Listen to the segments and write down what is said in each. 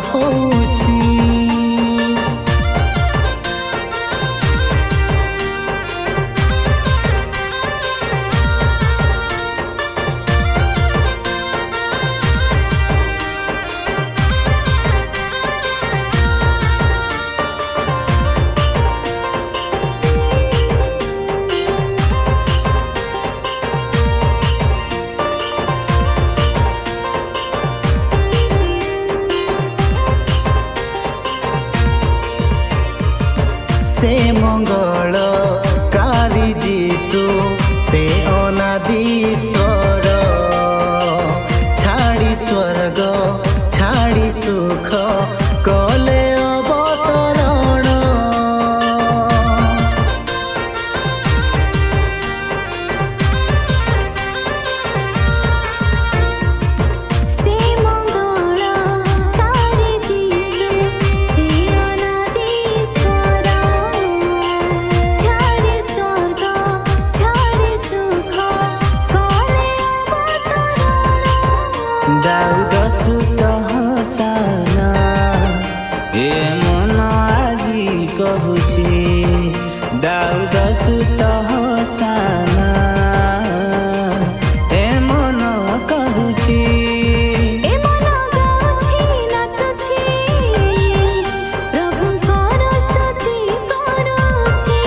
होछि। से मंगल कारी जीशु से अनादीश्वर छाड़ी स्वर्ग छाड़ी सुख कले अवतरण। से मंगल कारी जीशु से अनादीश्वर छाड़ी स्वर्ग छाड़ी सुख कले अवतरण। दाऊद सुत हसाना ए मन आजी कहुछि। दाऊद सुत हसाना ए मन कहुछि। ए मन गाउछि नाचुछि प्रभुଙ୍କର स्तुति କରୁछि।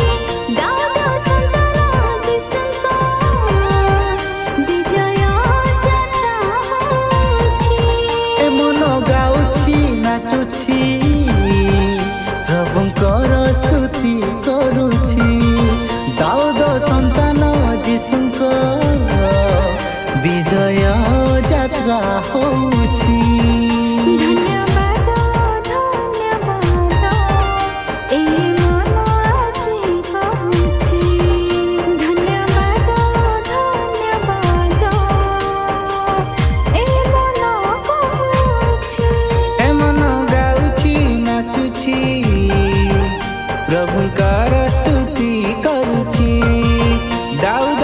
दाऊद सन्तान जीशुଙ୍କ विजय ଯାତ୍ରା ହେଉଛି। ए मन गाउछि नाचुछि प्रभुଙ୍କର स्तुति करुछि। दाऊद सन्तान जीशुଙ୍କ विजय यात्रा होछि। धन्यवाद धन्यवाद ए मन आजी कहुछि। धन्यवाद धन्यवाद ए मन कहुछि। ए मन गाउछि नाचुछि प्रभुଙ୍କର स्तुति करुछि। दाऊद